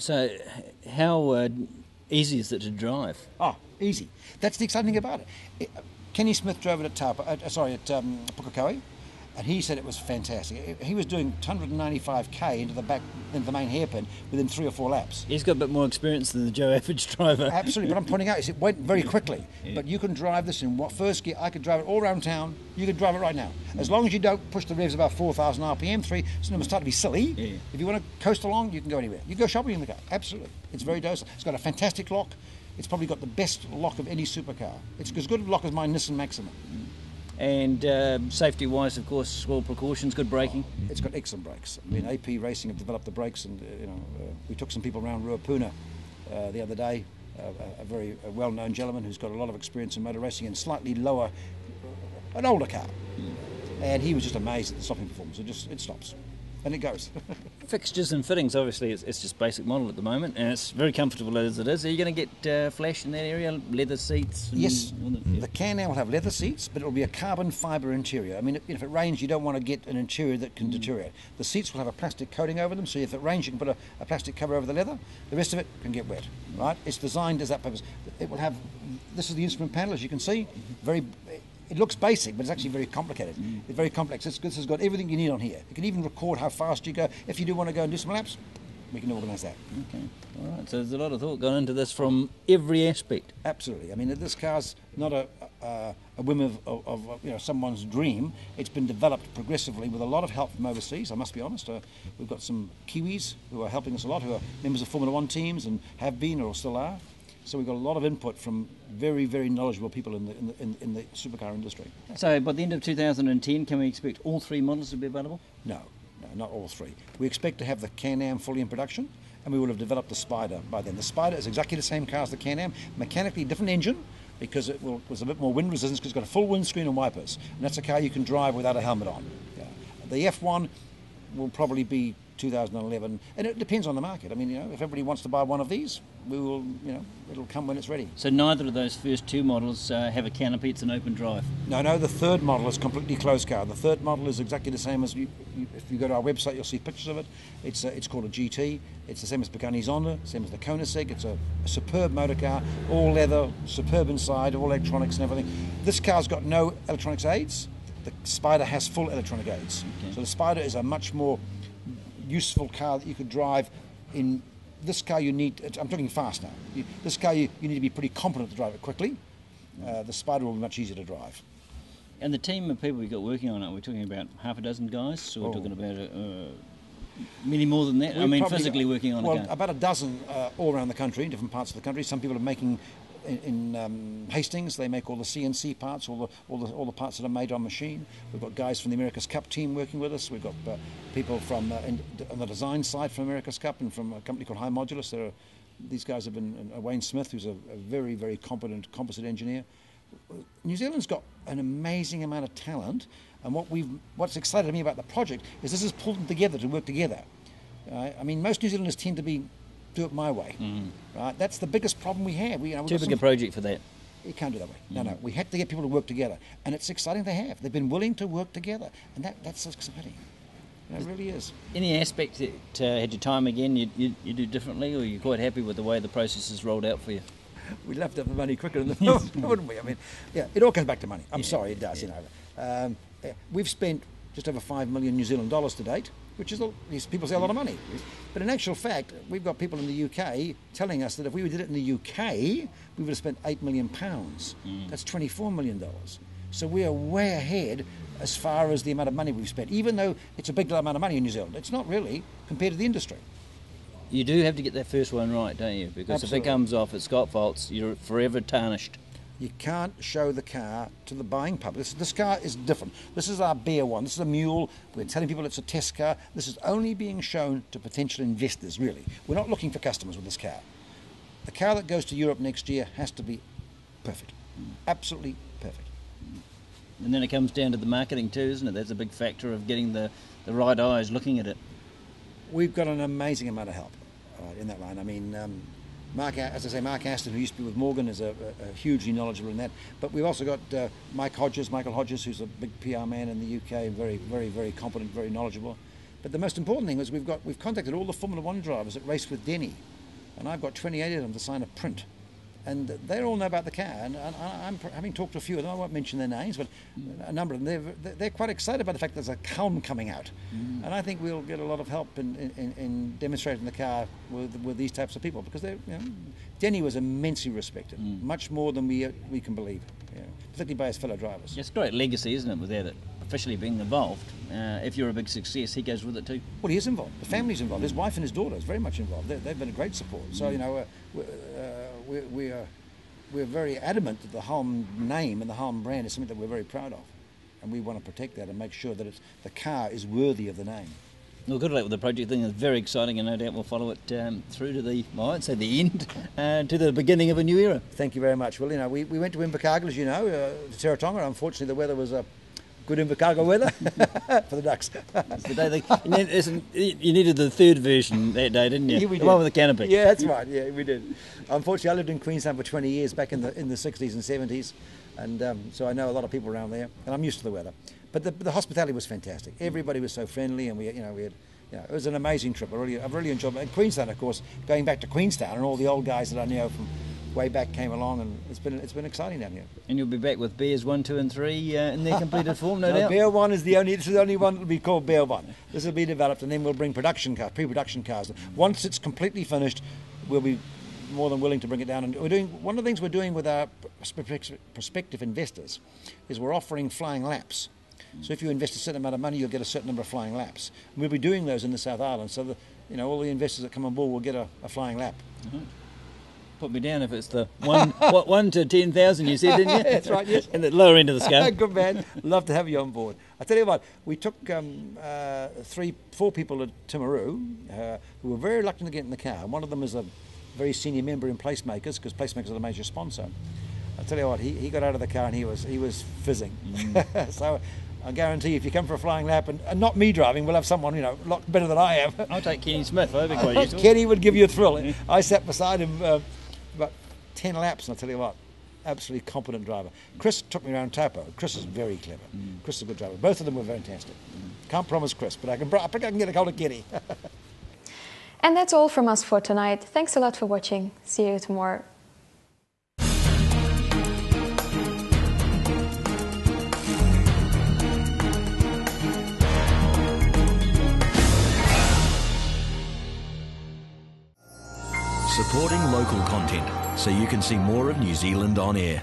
So, how easy is it to drive? Oh, easy. That's the exciting thing about it. Kenny Smith drove it at Pukekohe, and he said it was fantastic. He was doing 195k into the main hairpin within 3 or 4 laps. He's got a bit more experience than the Joe average driver. Absolutely, but I'm pointing out, it went very quickly. Yeah. But you can drive this in first gear. I could drive it all around town. You could drive it right now. As long as you don't push the revs above 4,000 RPM, so it's going to start to be silly. Yeah. If you want to coast along, you can go anywhere. You can go shopping in the car, absolutely. It's very docile. It's got a fantastic lock. It's probably got the best lock of any supercar. It's as good a lock as my Nissan Maxima. And safety-wise, of course, all precautions, good braking. It's got excellent brakes. I mean, AP Racing have developed the brakes, and we took some people around Ruapuna the other day. A very well-known gentleman who's got a lot of experience in motor racing and slightly lower, an older car, and he was just amazed at the stopping performance. It stops, and it goes. Fixtures and fittings, obviously, it's just basic model at the moment, and it's very comfortable as it is. Are you going to get flash in that area, leather seats? Yes, the CanAm will have leather seats, but it will be a carbon fibre interior. I mean, if it rains, you don't want to get an interior that can deteriorate. The seats will have a plastic coating over them, so if it rains, you can put a plastic cover over the leather. The rest of it can get wet, right? It's designed as that purpose. It will have, this is the instrument panel, as you can see, it looks basic, but it's actually very complicated. It's very complex. This has got everything you need on here. You can even record how fast you go. If you do want to go and do some laps, we can organise that. Okay, all right. So there's a lot of thought gone into this from every aspect. Absolutely. I mean, this car's not a whim of someone's dream. It's been developed progressively with a lot of help from overseas, I must be honest. We've got some Kiwis who are helping us a lot, who are members of Formula One teams and have been or still are. So we've got a lot of input from very, very knowledgeable people in the supercar industry. So by the end of 2010, can we expect all 3 models to be available? No, not all 3. We expect to have the CanAm fully in production, and we will have developed the Spider by then. The Spider is exactly the same car as the CanAm, mechanically different engine, because it was a bit more wind resistance, because it's got a full windscreen and wipers, and that's a car you can drive without a helmet on. Yeah. The F1 will probably be 2011, and it depends on the market. I mean, if everybody wants to buy one of these, we will, it'll come when it's ready. So neither of those first 2 models have a canopy, it's an open drive? No, the third model is a completely closed car. The third model is exactly the same as, if you go to our website, you'll see pictures of it. It's called a GT. It's the same as Pagani Zonda, same as the Koenigsegg. It's a superb motor car, all leather, superb inside, all electronics and everything. This car's got no electronics aids. The Spider has full electronic aids. Okay. So the Spider is a much more useful car that you could drive. In this car you need, I'm talking fast now, this car you need to be pretty competent to drive it quickly. The Spider will be much easier to drive. And the team of people we got working on it, we're talking about half a dozen guys, so we're talking about many more than that. I mean, physically working on a car. About a dozen all around the country, in different parts of the country. Some people are making in Hastings, they make all the CNC parts, all the parts that are made on machine. We've got guys from the America's Cup team working with us. We've got people from on the design side from America's Cup and from a company called High Modulus. These guys have been, Wayne Smith, who's a very, very competent composite engineer. New Zealand's got an amazing amount of talent, and what's excited me about the project is this has pulled them together to work together. I mean, most New Zealanders tend to do it my way, right? That's the biggest problem we have. Too big a project for that. You can't do that way. No. We had to get people to work together, and it's exciting to have. They've been willing to work together, and that's exciting. It really is. Any aspect that had your time again you do differently, or you're quite happy with the way the process is rolled out for you? We'd love to have the money quicker than the film, wouldn't we? I mean, yeah, it all comes back to money. I'm sorry, it does. We've spent just over $5 million New Zealand dollars to date, which is, people say, a lot of money. But in actual fact, we've got people in the UK telling us that if we did it in the UK, we would have spent £8 million. That's $24 million. So we are way ahead as far as the amount of money we've spent, even though it's a big amount of money in New Zealand. It's not really compared to the industry. You do have to get that first one right, don't you? Because Absolutely. If it comes off at Scott faults, you're forever tarnished. You can't show the car to the buying public. This car is different. This is our bear one. This is a mule. We're telling people it's a test car. This is only being shown to potential investors, really. We're not looking for customers with this car. The car that goes to Europe next year has to be perfect. Absolutely perfect. And then it comes down to the marketing too, isn't it? That's a big factor of getting the right eyes looking at it. We've got an amazing amount of help in that line. I mean, Mark Aston, who used to be with Morgan, is a hugely knowledgeable in that. But we've also got Michael Hodges, who's a big PR man in the UK, very, very, very competent, very knowledgeable. But the most important thing is we've contacted all the Formula One drivers that race with Denny, and I've got 28 of them to sign a print. And they all know about the car, and I'm having talked to a few of them. I won't mention their names, but a number of them. They're quite excited by the fact there's a Hulme coming out, and I think we'll get a lot of help in demonstrating the car with these types of people, because Denny was immensely respected, much more than we can believe, particularly by his fellow drivers. It's a great legacy, isn't it, without it officially being involved? If you're a big success, he goes with it too. Well, he is involved. The family's involved. His wife and his daughter is very much involved. They've been a great support. So we're very adamant that the Hulme name and the Hulme brand is something that we're very proud of, and we want to protect that and make sure that the car is worthy of the name. Well, good luck with the project. I think it's very exciting, and no doubt we'll follow it through to the, well, I won't say the end, to the beginning of a new era. Thank you very much. Well, we went to Invercargill, as you know, to Teretonga. Unfortunately, the weather was good Invercargill weather for the ducks. It's the day you needed the third version that day, didn't you? Yeah, we did. The one with the canopy. Yeah, that's right. Yeah, we did. Unfortunately, I lived in Queenstown for 20 years back in the 60s and 70s, and so I know a lot of people around there, and I'm used to the weather. But the hospitality was fantastic. Everybody was so friendly, and we had, it was an amazing trip. I've really enjoyed it. And Queenstown, of course, going back to Queenstown, and all the old guys that I know from way back came along, and it's been exciting down here. And you'll be back with Bears 1, 2 and 3 in their completed form, no doubt? Bear 1 is the only one that will be called Bear 1. This will be developed, and then we'll bring pre-production cars. Once it's completely finished, we'll be more than willing to bring it down. And one of the things we're doing with our prospective investors is we're offering flying laps. So if you invest a certain amount of money, you'll get a certain number of flying laps. And we'll be doing those in the South Island, so that all the investors that come on board will get a flying lap. Mm-hmm. Put me down if it's the 1 to 10,000 you said, didn't you? That's right, yes. And the lower end of the scale. Good man. Love to have you on board. I tell you what, we took 4 people to Timaru who were very reluctant to get in the car. One of them is a very senior member in Placemakers, because Placemakers are the major sponsor. I tell you what, he got out of the car and he was fizzing. So I guarantee if you come for a flying lap, and not me driving, we'll have someone a lot better than I am. I'll take Kenny Smith. I'd be quite useful. Kenny would give you a thrill. I sat beside him about 10 laps, and I tell you what, absolutely competent driver. Chris took me around Taupo. Chris is very clever. Chris is a good driver. Both of them were fantastic. Can't promise Chris, but I think I can get a hold of Kenny. And that's all from us for tonight. Thanks a lot for watching. See you tomorrow. Supporting local content so you can see more of New Zealand on air.